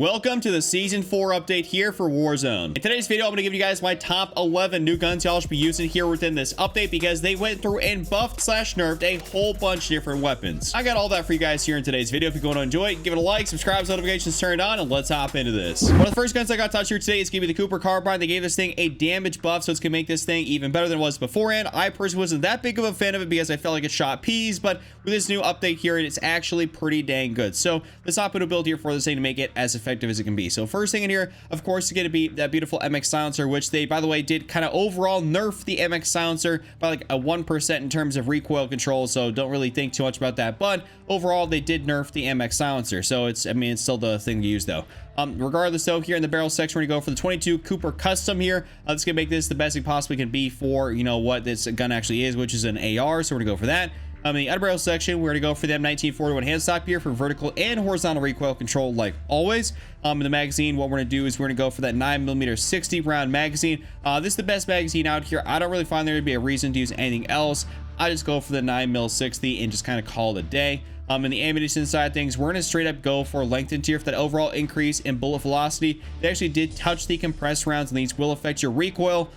Welcome to the Season 4 update here for Warzone. In today's video, I'm going to give you guys my top 11 new guns y'all should be using here within this update because they went through and buffed / nerfed a whole bunch of different weapons. I got all that for you guys here in today's video. If you're going to enjoy it, give it a like, subscribe, notifications turned on, and let's hop into this. One of the first guns I got touched here today is going to be the Cooper carbine. They gave this thing a damage buff, so it's going to make this thing even better than it was beforehand. I personally wasn't that big of a fan of it because I felt like it shot peas, but with this new update here, it's actually pretty dang good. So let's hop into a build here for this thing to make it as effective as it can be. So first thing in here, of course, is going to be that beautiful MX silencer, which they, by the way, did kind of overall nerf the MX silencer by like a 1% in terms of recoil control. So don't really think too much about that. But overall, they did nerf the MX silencer. So it's still the thing to use though. Regardless though, here in the barrel section, we're gonna go for the 22 Cooper custom here. That's gonna make this the best it possibly can be for, you know, what this gun actually is, which is an AR. So we're gonna go for that. In the under barrel section, we're going to go for the M1941 hand stock here for vertical and horizontal recoil control like always. In the magazine, what we're going to do is we're going to go for that 9mm 60 round magazine. This is the best magazine out here. I don't really find there to be a reason to use anything else. I just go for the 9mm 60 and just kind of call it a day. In the ammunition side of things, we're going to straight up go for lengthened tier for that overall increase in bullet velocity. They actually did touch the compressed rounds, and these will affect your recoil.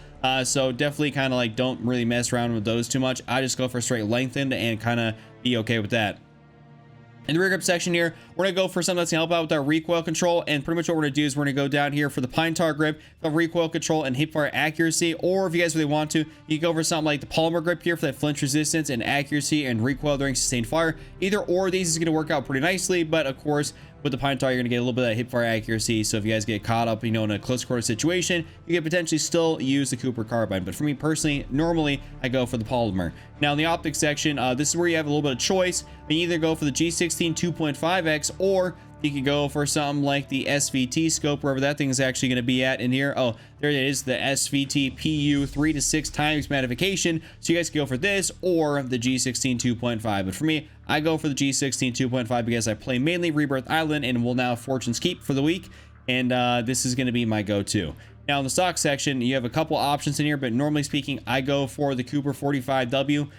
So definitely kind of like don't really mess around with those too much. I just go for straight lengthened and kind of be okay with that. In the rear grip section here, we're going to go for something that's going to help out with our recoil control. And pretty much what we're going to do is we're going to go down here for the pine tar grip, the recoil control and hip fire accuracy. Or if you guys really want to, you can go for something like the polymer grip here for that flinch resistance and accuracy and recoil during sustained fire. Either or these is going to work out pretty nicely. But of course, with the pine tar, you're going to get a little bit of that hip fire accuracy. So if you guys get caught up, you know, in a close quarter situation, you can potentially still use the Cooper carbine. But for me personally, normally I go for the polymer. Now in the optics section, this is where you have a little bit of choice. You either go for the G16 2.5x or you can go for something like the SVT scope, wherever that thing is actually going to be at in here. Oh, there it is, the SVT PU 3 to 6 times magnification. So you guys can go for this or the G16 2.5. But for me, I go for the G16 2.5 because I play mainly Rebirth Island and will now Fortune's Keep for the week. And this is going to be my go-to. Now in the stock section, you have a couple options in here, but normally speaking, I go for the Cooper 45W.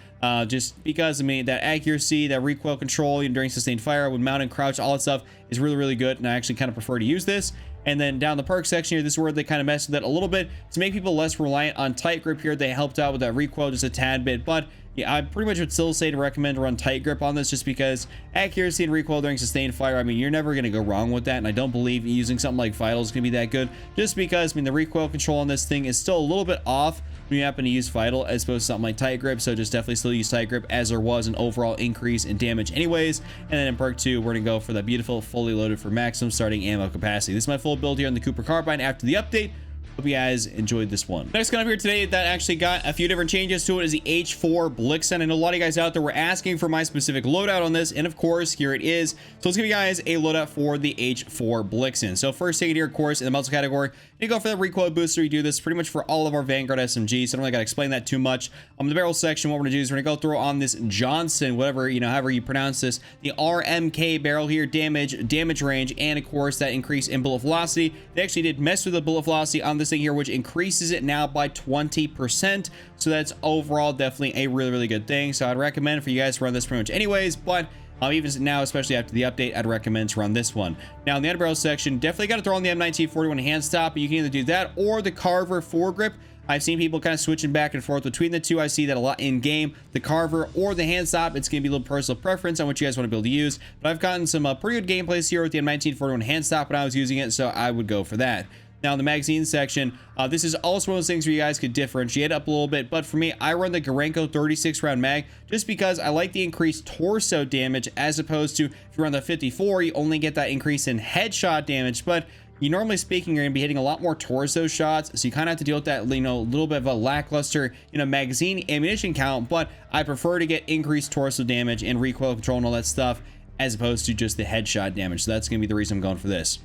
Just because, that accuracy, that recoil control during sustained fire with mount and crouch, all that stuff is really, really good. And I actually kind of prefer to use this. And then down the perk section here, this is where they kind of mess with it a little bit to make people less reliant on tight grip here. They helped out with that recoil just a tad bit, but yeah, I pretty much would still say to recommend to run tight grip on this just because accuracy and recoil during sustained fire, you're never going to go wrong with that. And I don't believe using something like Vital is going to be that good just because, the recoil control on this thing is still a little bit off when you happen to use Vital as opposed to something like tight grip. So just definitely still use tight grip as there was an overall increase in damage anyways. And then in perk 2, we're going to go for that beautiful fully loaded for maximum starting ammo capacity. This is my full build here on the Cooper carbine after the update. Hope you guys enjoyed this one. Next gun up here today that actually got a few different changes to it is the H4 Blixen. I know a lot of you guys out there were asking for my specific loadout on this, and of course, here it is. So let's give you guys a loadout for the H4 Blixen. So first thing here, of course, in the muzzle category, you go for the recoil booster. You do this pretty much for all of our Vanguard SMGs, so I don't really got to explain that too much. The barrel section, what we're gonna do is we're gonna go through on this Johnson, whatever, however you pronounce this, the RMK barrel here, damage range, and of course that increase in bullet velocity. They actually did mess with the bullet velocity on this thing here, which increases it now by 20%. So that's overall definitely a really, really good thing. So I'd recommend for you guys to run this pretty much anyways, but even now, especially after the update, I'd recommend to run this one. Now in the underbarrel section, definitely got to throw on the M1941 hand stop. You can either do that or the Carver foregrip. I've seen people kind of switching back and forth between the two. I see that a lot in game, the Carver or the hand stop. It's going to be a little personal preference on what you guys want to be able to use, but I've gotten some pretty good gameplays here with the M1941 hand stop when I was using it, so I would go for that. Now in the magazine section, this is also one of those things where you guys could differentiate up a little bit, but for me, I run the Garanko 36 round mag just because I like the increased torso damage as opposed to if you run the 54, you only get that increase in headshot damage, but you normally speaking, you're going to be hitting a lot more torso shots, so you kind of have to deal with that, little bit of a lackluster, magazine ammunition count, but I prefer to get increased torso damage and recoil control and all that stuff as opposed to just the headshot damage, so that's going to be the reason I'm going for this.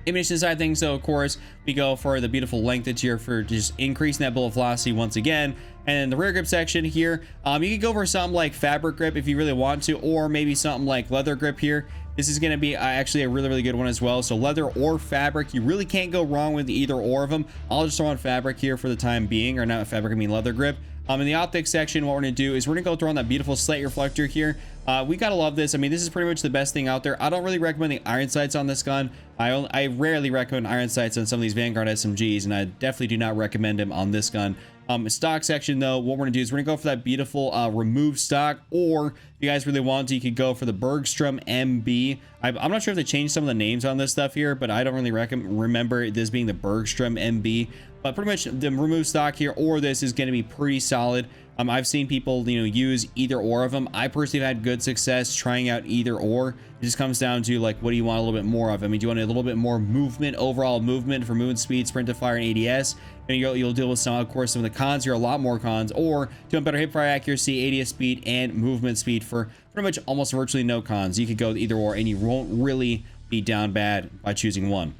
Ammunition side things, so of course we go for the beautiful length here for just increasing that bullet velocity once again. And then the rear grip section here, you can go for something like fabric grip if you really want to, or maybe something like leather grip here. This is going to be actually a really, really good one as well. So leather or fabric, you really can't go wrong with either or of them. I'll just throw on fabric here for the time being, or not fabric, I mean leather grip. In the optics section, what we're going to do is we're going to go throw on that beautiful slate reflector here, We gotta love this. I mean, this is pretty much the best thing out there. I don't really recommend the iron sights on this gun. I rarely recommend iron sights on some of these Vanguard SMGs, and I definitely do not recommend them on this gun. Stock section though, what we're gonna do is we're gonna go for that beautiful remove stock, or if you guys really want to, you could go for the Bergstrom MB. I'm not sure if they changed some of the names on this stuff here, but I don't really remember this being the Bergstrom MB. But pretty much the remove stock here or this is going to be pretty solid. I've seen people, use either or of them. I personally have had good success trying out either or. It just comes down to like, what do you want a little bit more of? I mean, do you want a little bit more movement, overall movement for movement speed, sprint to fire, and ADS? And you'll deal with some, of course, some of the cons here, a lot more cons, or do you want better hip fire accuracy, ADS speed, and movement speed for pretty much almost virtually no cons. You could go with either or, and you won't really be down bad by choosing one.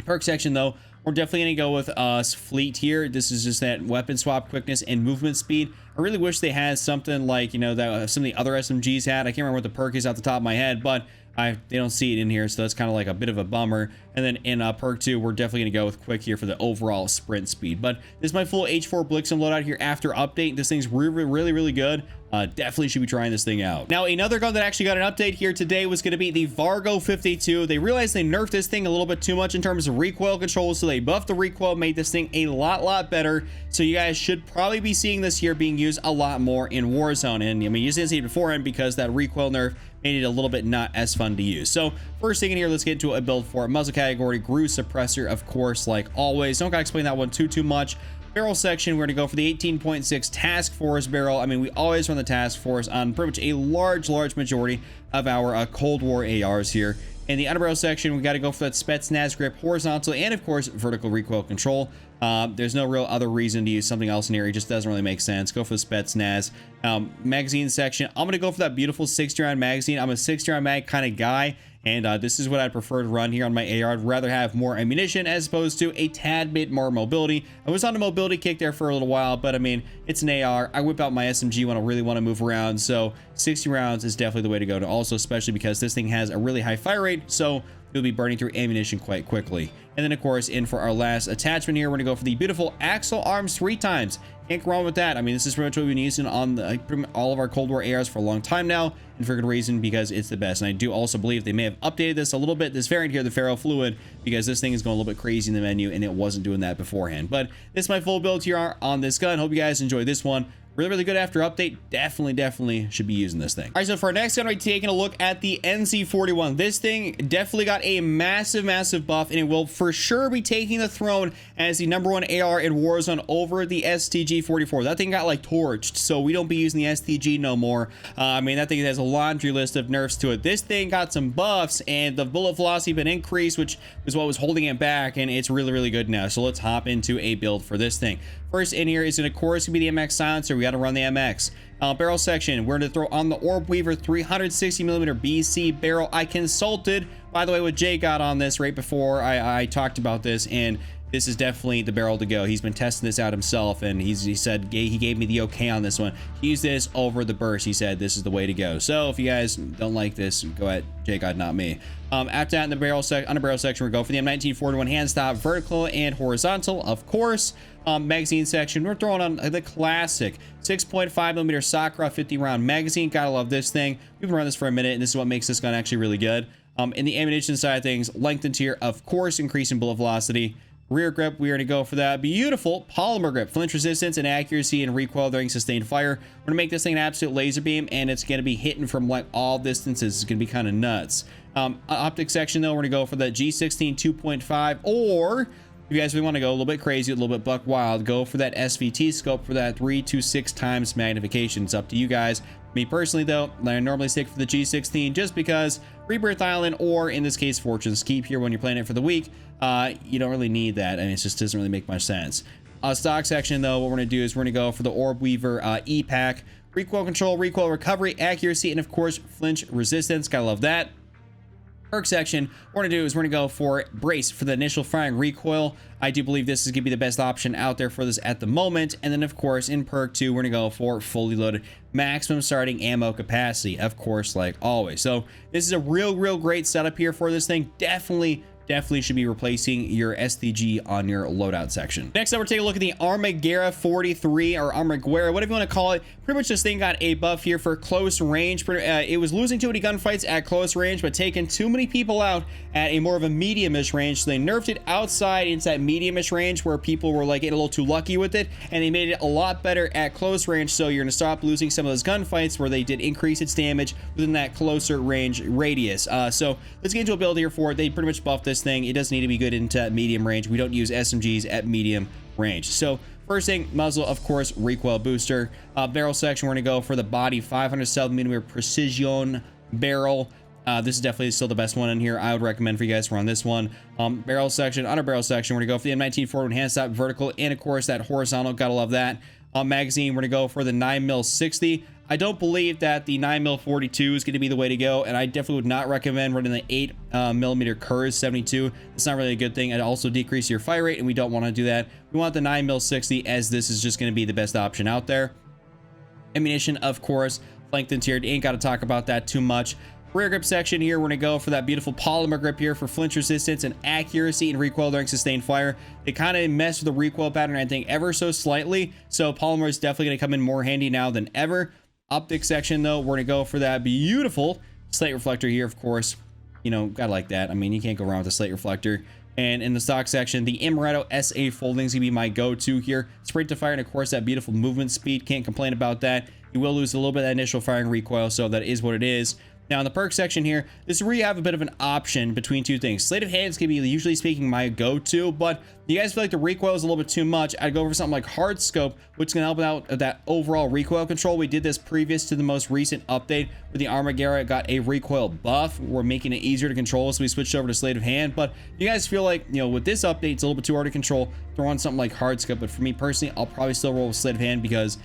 Perk section though, we're definitely going to go with fleet here. This is just that weapon swap quickness and movement speed. I really wish they had something like, that some of the other SMGs had. I can't remember what the perk is off the top of my head, but they don't see it in here, so that's kind of like a bit of a bummer. And then in perk 2, we're definitely going to go with quick here for the overall sprint speed. But this is my full H4 Blixen loadout here after update. This thing's really good. Definitely should be trying this thing out. Now, another gun that actually got an update here today was going to be the Vargo 52. They realized they nerfed this thing a little bit too much in terms of recoil control, so they buffed the recoil, made this thing a lot better. So you guys should probably be seeing this here being used a lot more in Warzone. And I mean, you didn't see it beforehand because that recoil nerf made it a little bit not as fun to use. So first thing in here, let's get into a build for it. Muzzle category, Grew suppressor, of course, like always. Don't gotta explain that one too much. Barrel section, we're gonna go for the 18.6 Task Force barrel. I mean, we always run the Task Force on pretty much a large majority of our Cold War ARs here. In the underbarrel section, we got to go for that Spetsnaz grip, horizontal, and of course vertical recoil control. There's no real other reason to use something else in here. It just doesn't really make sense. Go for the Spetsnaz. Magazine section, I'm gonna go for that beautiful 60-round magazine. I'm a 60-round mag kind of guy, and this is what I'd prefer to run here on my AR. I'd rather have more ammunition as opposed to a tad bit more mobility. I was on a mobility kick there for a little while, but I mean, it's an AR. I whip out my SMG when I really want to move around, so 60 rounds is definitely the way to go. Also, especially because this thing has a really high fire rate, so you'll be burning through ammunition quite quickly. And then, of course, in for our last attachment here, we're gonna go for the beautiful Axle Arms 3 times. Can't go wrong with that. I mean, this is pretty much what we've been using on all of our Cold War ARs for a long time now, and for good reason, because it's the best. And I do also believe they may have updated this a little bit, this variant here, the Ferrofluid, because this thing is going a little bit crazy in the menu, and it wasn't doing that beforehand. But this is my full build here on this gun. Hope you guys enjoyed this one. Really good after update. Definitely should be using this thing. All right, so for our next gun, we're taking a look at the NC41. This thing definitely got a massive buff, and it will for sure be taking the throne as the #1 AR in Warzone over the STG-44. That thing got like torched, so we don't be using the STG no more. I mean, that thing has a laundry list of nerfs to it. This thing got some buffs, and the bullet velocity been increased, which is what was holding it back, and it's really good now. So let's hop into a build for this thing. First in here is, of course, gonna be the MX silencer. We got to run the MX. Barrel section, we're going to throw on the Orb Weaver 360mm BC barrel. I consulted, by the way, with Jay got on this right before I talked about this, and this is definitely the barrel to go. He's been testing this out himself, and he said he gave me the okay on this one. Use this over the burst. He said this is the way to go. So if you guys don't like this, go at Jay God, not me. After that, in the barrel section, we're going for the M1941 hand stop, vertical and horizontal, of course. Magazine section, we're throwing on the classic 6.5mm Sakura 50-round magazine. Gotta love this thing. We've been running this for a minute, and this is what makes this gun actually really good. In the ammunition side of things, length and tier, of course, increasing bullet velocity. Rear grip, we are going to go for that beautiful polymer grip, flinch resistance and accuracy and recoil during sustained fire. We're going to make this thing an absolute laser beam, and it's going to be hitting from like all distances. It's going to be kind of nuts. Optic section though, we're going to go for the G16 2.5, or if you guys really want to go a little bit crazy, a little bit buck wild, go for that SVT scope for that 3 to 6 times magnification. It's up to you guys. Me personally though, I normally stick for the G16 just because Rebirth Island, or in this case Fortune's Keep here when you're playing it for the week, you don't really need that, and it just doesn't really make much sense. Stock section though, what we're going to do is we're going to go for the Orb Weaver E-Pack, recoil control, recoil recovery, accuracy, and of course flinch resistance. Gotta love that. Perk section, what we're going to do is we're going to go for brace for the initial firing recoil. I do believe this is going to be the best option out there for this at the moment. And then, of course, in perk 2, we're going to go for fully loaded maximum starting ammo capacity, of course, like always. So this is a real great setup here for this thing. Definitely definitely should be replacing your STG on your loadout section. Next up, we're taking a look at the Armaguerra 43 or Armaguerra, whatever you want to call it. Pretty much this thing got a buff here for close range. It was losing too many gunfights at close range, but taking too many people out at a more of a medium-ish range. So they nerfed it outside into that medium-ish range where people were like getting a little too lucky with it, and they made it a lot better at close range. So you're going to stop losing some of those gunfights where they did increase its damage within that closer range radius. So let's get into a build here for it. They pretty much buffed this thing. It doesn't need to be good into medium range. We don't use SMGs at medium range. So first thing, muzzle, of course, recoil booster. Barrel section, we're going to go for the body 507mm precision barrel. This is definitely still the best one in here. I would recommend for you guys to run this one. Barrel section, under barrel section, we're going to go for the M19 forward enhanced that vertical, and of course that horizontal. Gotta love that. Magazine, we're going to go for the 9mm 60. I don't believe that the 9mm 42 is going to be the way to go, and I definitely would not recommend running the 8mm Kurz 72. It's not really a good thing. It also decreases your fire rate, and we don't want to do that. We want the 9mm 60, as this is just going to be the best option out there. Ammunition, of course, flanked and tiered. Ain't got to talk about that too much. Rear grip section here, we're going to go for that beautiful polymer grip here for flinch resistance and accuracy and recoil during sustained fire. They kind of mess with the recoil pattern, I think, ever so slightly. So polymer is definitely going to come in more handy now than ever. Optic section, though, we're going to go for that beautiful slate reflector here, of course. You know, gotta like that. I mean, you can't go wrong with a slate reflector. And in the stock section, the Amaretto SA Folding is going to be my go-to here. Sprint to fire, and of course, that beautiful movement speed. Can't complain about that. You will lose a little bit of that initial firing recoil, so that is what it is. Now, in the perk section here, this is where you have a bit of an option between two things. Sleight of hand can be, usually speaking, my go-to, but if you guys feel like the recoil is a little bit too much, I'd go for something like hard scope, which can help out that overall recoil control. We did this previous to the most recent update where the Armaguerra got a recoil buff. We're making it easier to control, so we switched over to sleight of hand. But if you guys feel like, you know, with this update, it's a little bit too hard to control, throw on something like hard scope. But for me personally, I'll probably still roll with sleight of hand, because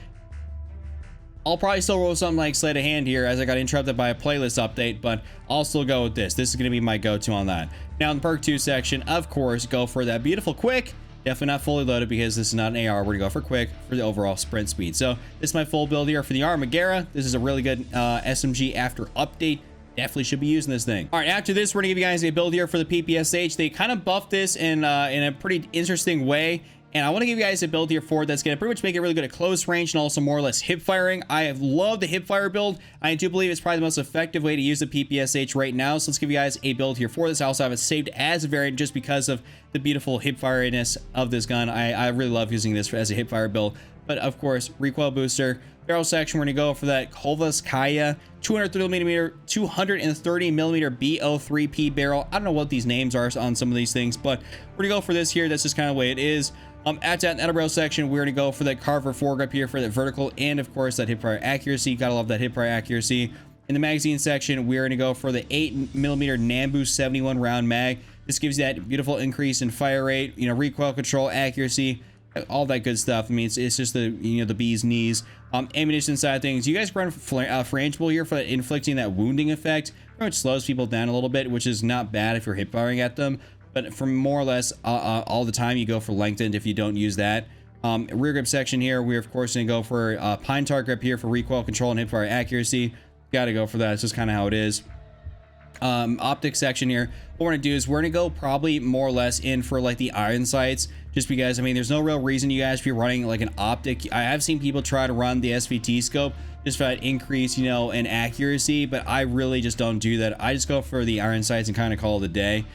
I'll probably still roll something like sleight of hand here, as I got interrupted by a playlist update, but I'll still go with this. This is going to be my go-to on that. Now, in the perk 2 section, of course, go for that beautiful quick. Definitely not fully loaded, because this is not an AR. We're going to go for quick for the overall sprint speed. So this is my full build here for the Armaguerra. This is a really good SMG after update. Definitely should be using this thing. All right, after this, we're going to give you guys a build here for the PPSH. They kind of buffed this in a pretty interesting way. And I want to give you guys a build here for it that's going to pretty much make it really good at close range and also more or less hip firing. I have loved the hip fire build. I do believe it's probably the most effective way to use the PPSH right now. So let's give you guys a build here for this. I also have it saved as a variant just because of the beautiful hip firiness of this gun. I really love using this as a hip fire build. But of course, recoil booster. Barrel section, we're going to go for that Kovskaya 230mm BO3P barrel. I don't know what these names are on some of these things, but we're going to go for this here. That's just kind of the way it is. At that barrel section, we're going to go for that Carver foregrip here for that vertical, and of course that hip fire accuracy. Gotta love that hip fire accuracy. In the magazine section, we're going to go for the 8mm Nambu 71 round mag. This gives you that beautiful increase in fire rate, you know, recoil control, accuracy, all that good stuff. I mean, it's just the, you know, the bee's knees. Ammunition side of things, you guys run frangible here for inflicting that wounding effect. Pretty much slows people down a little bit, which is not bad if you're hip firing at them. But for more or less all the time, you go for lengthened if you don't use that. Rear grip section here, we're of course going to go for pine tar grip here for recoil control and hip fire accuracy. Got to go for that. It's just kind of how it is. Optic section here, what we're going to do is we're going to go probably more or less in for like the iron sights, just because, I mean, there's no real reason you guys, if you're running like an optic, I have seen people try to run the SVT scope just for that increase, you know, in accuracy, but I really just don't do that. I just go for the iron sights and kind of call it a day.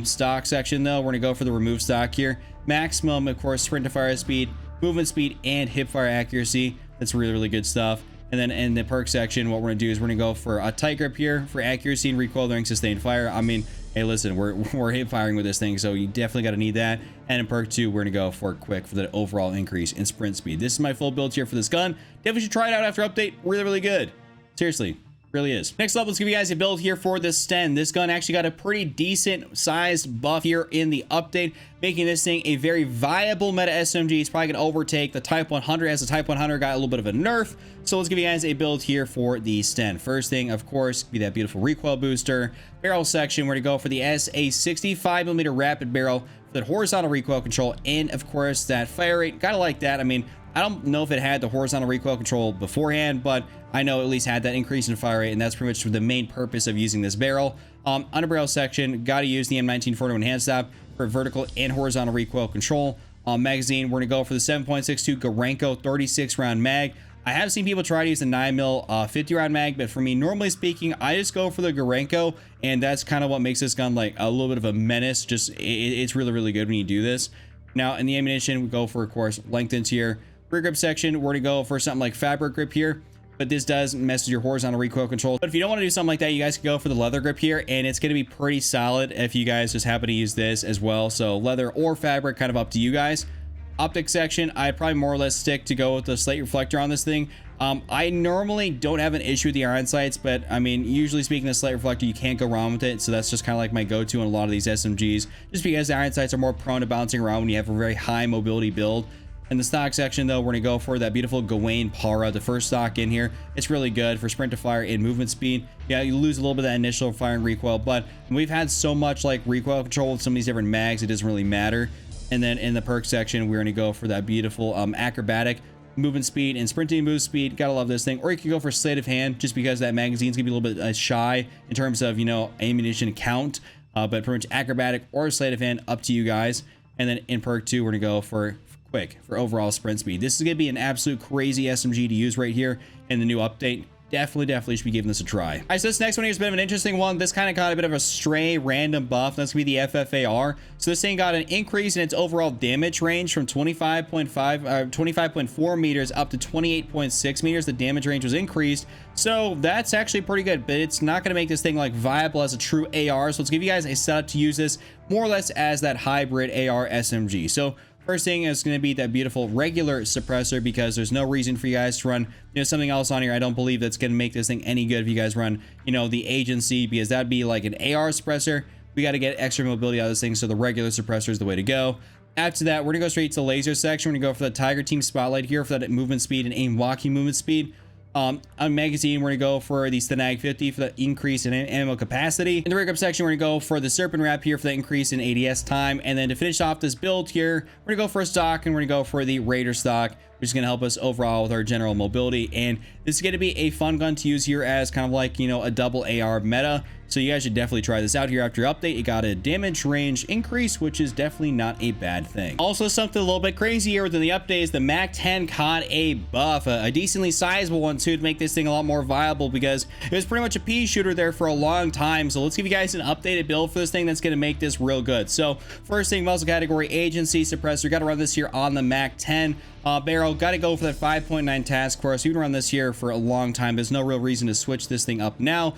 Stock section though, we're going to go for the remove stock here. Maximum, of course, sprint to fire speed, movement speed, and hip fire accuracy. That's really, really good stuff. And then in the perk section, what we're going to do is we're going to go for a tight grip here for accuracy and recoil during sustained fire. I mean, hey, listen, we're hip firing with this thing, so you definitely got to need that. And in perk 2, we're going to go for quick for the overall increase in sprint speed. This is my full build here for this gun. Definitely should try it out after update. Really, really good. Seriously. Really is. Next up, let's give you guys a build here for the Sten. This gun actually got a pretty decent sized buff here in the update, making this thing a very viable meta SMG. It's probably going to overtake the Type 100, as the Type 100 got a little bit of a nerf. So let's give you guys a build here for the Sten. First thing, of course, be that beautiful recoil booster. Barrel section, we're going to go for the SA 65mm rapid barrel, that horizontal recoil control, and of course that fire rate. Gotta like that. I mean, I don't know if it had the horizontal recoil control beforehand, but I know it at least had that increase in fire rate, and that's pretty much the main purpose of using this barrel. Under barrel section, got to use the M1941 hand stop for vertical and horizontal recoil control. Magazine, we're going to go for the 7.62 Garanko 36 round mag. I have seen people try to use the 9mm 50 round mag, but for me, normally speaking, I just go for the Garanko, and that's kind of what makes this gun like a little bit of a menace. Just it's really, really good when you do this. Now in the ammunition, we go for, of course, lengthened here. Rear grip section, we're going to go for something like fabric grip here, but this does mess with your horizontal recoil control. But if you don't want to do something like that, you guys can go for the leather grip here, and it's going to be pretty solid if you guys just happen to use this as well. So leather or fabric, kind of up to you guys. Optic section, I'd probably more or less stick to go with the slate reflector on this thing. I normally don't have an issue with the iron sights, but I mean, usually speaking, the slate reflector, you can't go wrong with it. So that's just kind of like my go-to in a lot of these SMGs, just because the iron sights are more prone to bouncing around when you have a very high mobility build. In the stock section, though, we're going to go for that beautiful Gawain Para, the first stock in here. It's really good for sprint to fire and movement speed. Yeah, you lose a little bit of that initial firing recoil, but we've had so much like recoil control with some of these different mags, it doesn't really matter. And then in the perk section, we're going to go for that beautiful acrobatic movement speed and sprinting move speed. Gotta love this thing. Or you can go for sleight of hand, just because that magazine's gonna be a little bit shy in terms of, you know, ammunition count. But pretty much acrobatic or sleight of hand, up to you guys. And then in perk 2, we're gonna go for quick for overall sprint speed. This is gonna be an absolute crazy SMG to use right here in the new update. Definitely should be giving this a try. All right, so this next one here is a bit of an interesting one. This kind of got a bit of a stray random buff. That's gonna be the FFAR. So this thing got an increase in its overall damage range from 25.4 meters up to 28.6 meters. The damage range was increased, so that's actually pretty good, but it's not gonna make this thing like viable as a true AR. So let's give you guys a setup to use this more or less as that hybrid AR SMG. So first thing is going to be that beautiful regular suppressor, because there's no reason for you guys to run, you know, something else on here. I don't believe that's going to make this thing any good if you guys run, you know, the agency, because that'd be like an AR suppressor. We got to get extra mobility out of this thing, so the regular suppressor is the way to go. After that, we're going to go straight to the laser section. We're going to go for the Tiger Team Spotlight here for that movement speed and aim walking movement speed. On magazine, we're gonna go for the Sten 50 for the increase in ammo capacity. In the rear grip section, we're gonna go for the Serpent Wrap here for the increase in ADS time. And then to finish off this build here, we're gonna go for a stock, and we're gonna go for the Raider stock, which is gonna help us overall with our general mobility. And this is gonna be a fun gun to use here as kind of like, you know, a double AR meta. So you guys should definitely try this out here. After your update, it got a damage range increase, which is definitely not a bad thing. Also, something a little bit crazier within the update is the MAC-10 caught a buff, a decently sizable one too, to make this thing a lot more viable, because it was pretty much a pea shooter there for a long time. So let's give you guys an updated build for this thing that's going to make this real good. So first thing, muzzle category, agency suppressor. Got to run this here on the MAC-10 barrel. Got to go for that 5.9 task force. We've been running this here for a long time. There's no real reason to switch this thing up now.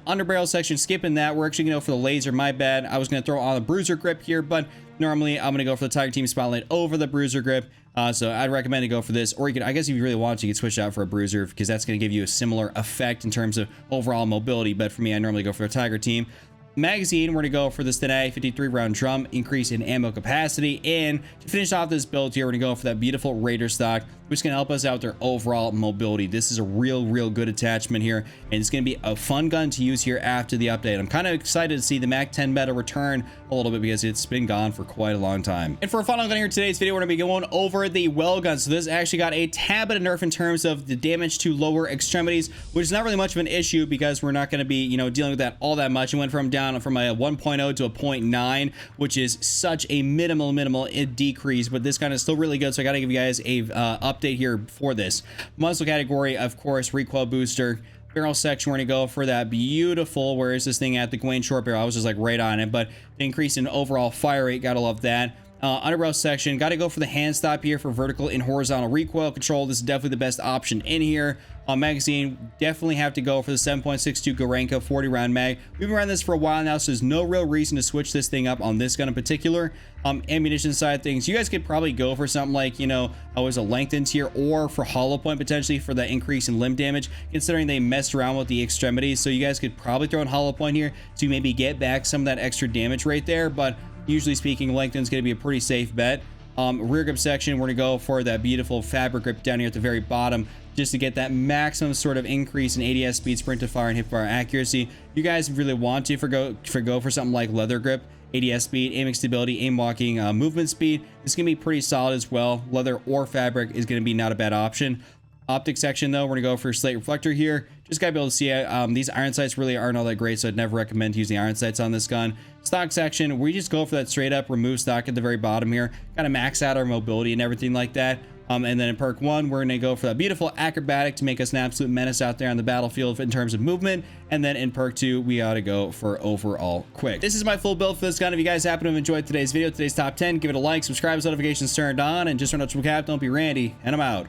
Under barrel section, skipping that. We're actually going to go for the laser. My bad. I was going to throw on the bruiser grip here, but normally I'm going to go for the Tiger Team Spotlight over the bruiser grip. So I'd recommend to go for this, or you could, I guess if you really want to, you could switch out for a bruiser, because that's going to give you a similar effect in terms of overall mobility. But for me, I normally go for a Tiger Team. Magazine, we're going to go for the Sten 53 round drum, increase in ammo capacity. And to finish off this build here, we're going to go for that beautiful Raider stock, which is going to help us out with their overall mobility. This is a real good attachment here, and it's going to be a fun gun to use here after the update. I'm kind of excited to see the MAC-10 meta return a little bit, because it's been gone for quite a long time. And for a final gun here in today's video, we're going to be going over the Welgun. So this actually got a tad bit of nerf in terms of the damage to lower extremities, which is not really much of an issue, because we're not going to be, you know, dealing with that all that much. It went from down from a 1.0 to a 0.9, which is such a minimal decrease, but this gun is still really good. So I got to give you guys a update here for this. Muzzle category, of course, recoil booster. Barrel section, we're gonna go for that beautiful, where is this thing at, the Gawain short barrel. I was just like right on it, but the increase in overall fire rate, gotta love that. Underbarrel section, got to go for the hand stop here for vertical and horizontal recoil control. This is definitely the best option in here. Magazine, definitely have to go for the 7.62 Garanko 40 round mag. We've been running this for a while now, so there's no real reason to switch this thing up on this gun in particular. Ammunition side of things, you guys could probably go for something like, you know, always a lengthened here, or for hollow point potentially for that increase in limb damage, considering they messed around with the extremities. So you guys could probably throw in hollow point here to maybe get back some of that extra damage right there, but usually speaking, lengthened is going to be a pretty safe bet. Rear grip section, we're going to go for that beautiful fabric grip down here at the very bottom, just to get that maximum sort of increase in ADS speed, sprint to fire, and hip fire accuracy. You guys really want to forgo for something like leather grip ADS speed, aiming stability, aim walking, movement speed. This is going to be pretty solid as well. Leather or fabric is going to be not a bad option. Optic section though, we're gonna go for slate reflector here. Just gotta be able to see it. These iron sights really aren't all that great, so I'd never recommend using iron sights on this gun. Stock section, we just go for that straight up remove stock at the very bottom here, kind of max out our mobility and everything like that. And then in perk 1, we're gonna go for that beautiful acrobatic to make us an absolute menace out there on the battlefield in terms of movement. And then in perk 2, we ought to go for overall quick. This is my full build for this gun. If you guys happen to have enjoyed today's video, today's top 10, give it a like, subscribe, notifications turned on, and just remember to cap, don't be Randy, and I'm out.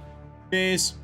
Peace.